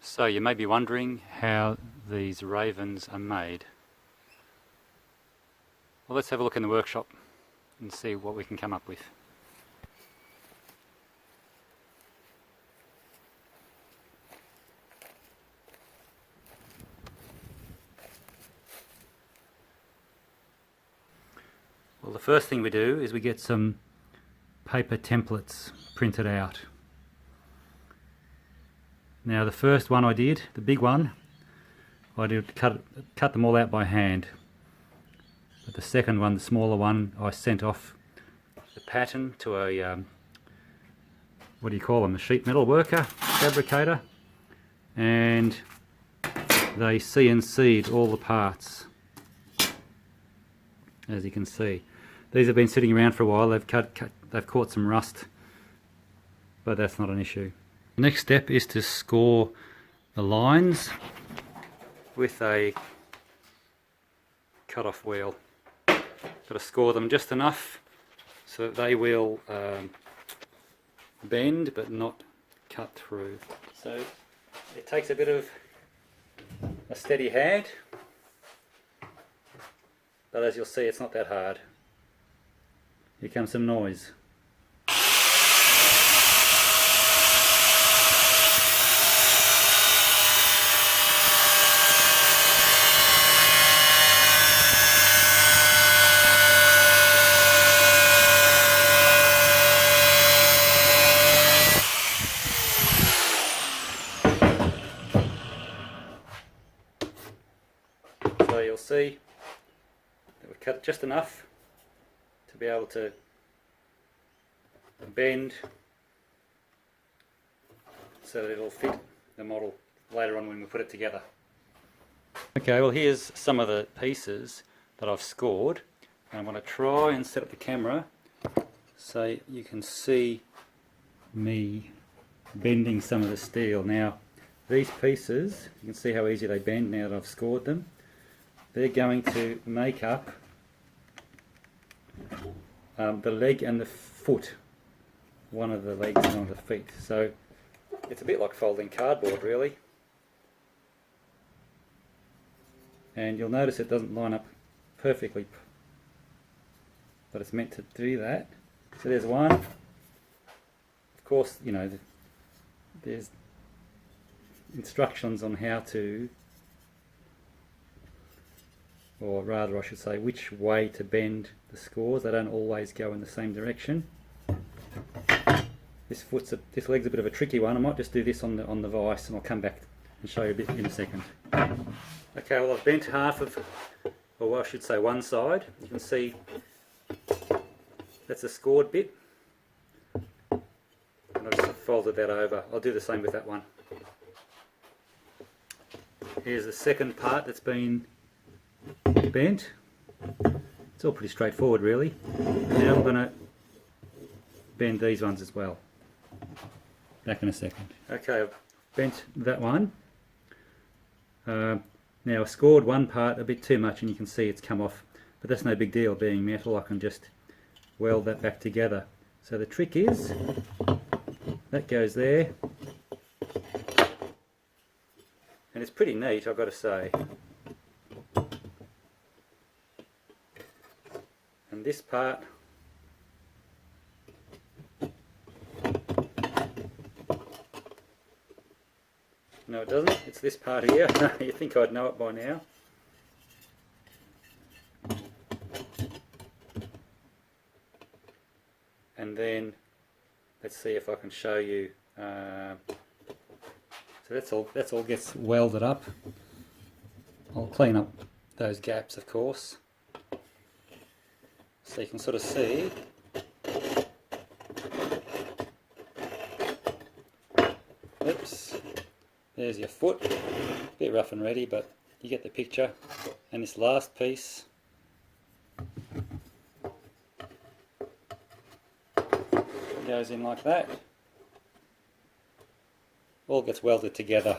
So you may be wondering how these ravens are made. Well, let's have a look in the workshop and see what we can come up with. Well, the first thing we do is we get some paper templates printed out. Now the first one I did, the big one, I did cut them all out by hand. But the second one, the smaller one, I sent off the pattern to a, what do you call them, a sheet metal worker, fabricator, and they CNC'd all the parts, as you can see. These have been sitting around for a while. They've caught some rust, but that's not an issue. The next step is to score the lines with a cut-off wheel. Got to score them just enough so that they will bend but not cut through. So it takes a bit of a steady hand, but as you'll see, it's not that hard. Here comes some noise. So you'll see that we've cut just enough to be able to bend so that it'll fit the model later on when we put it together. Okay, well here's some of the pieces that I've scored, and I'm going to try and set up the camera so you can see me bending some of the steel. Now these pieces, you can see how easy they bend now that I've scored them. They're going to make up the leg and the foot, one of the legs and one of the feet. So it's a bit like folding cardboard really. And you'll notice it doesn't line up perfectly, but it's meant to do that. So there's one. Of course, you know, there's instructions on how to, or rather I should say which way to bend the scores. They don't always go in the same direction. This leg's a bit of a tricky one. I might just do this on the vise, and I'll come back and show you a bit in a second. Okay, well I've bent half of, or I should say one side. You can see that's a scored bit, and I've just folded that over. I'll do the same with that one. Here's the second part that's been bent. It's all pretty straightforward really. Now I'm going to bend these ones as well. Back in a second. Okay, I've bent that one. Now I scored one part a bit too much and you can see it's come off, but that's no big deal. Being metal, I can just weld that back together. So the trick is, that goes there, and it's pretty neat, I've got to say. And this part, no it doesn't, it's this part here. You think I'd know it by now. And then let's see if I can show you. So that's all gets welded up. I'll clean up those gaps, of course, so you can sort of see. Oops, there's your foot, a bit rough and ready, but you get the picture. And this last piece goes in like that. All gets welded together.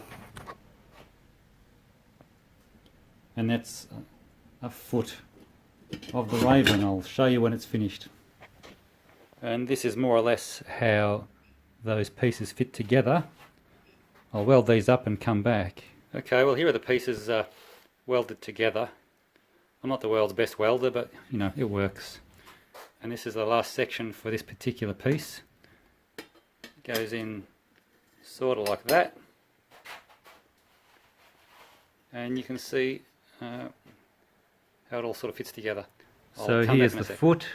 And that's a foot of the raven. I'll show you when it's finished. And this is more or less how those pieces fit together. I'll weld these up and come back. Okay, well here are the pieces welded together. I'm not the world's best welder, but you know, it works. And this is the last section for this particular piece. It goes in sort of like that. And you can see how it all sort of fits together. So here's the foot,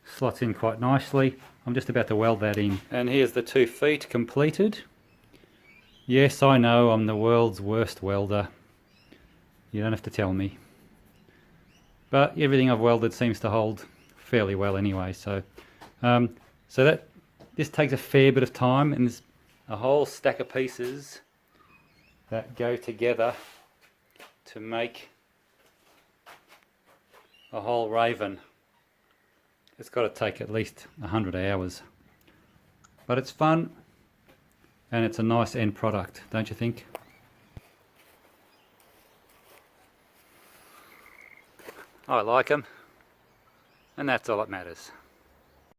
slots in quite nicely. I'm just about to weld that in. And here's the 2 feet completed. Yes, I know I'm the world's worst welder. You don't have to tell me. But everything I've welded seems to hold fairly well anyway. So, this takes a fair bit of time, and there's a whole stack of pieces that go together to make a whole raven. It's got to take at least 100 hours. But it's fun, and it's a nice end product, don't you think? I like them, and that's all that matters.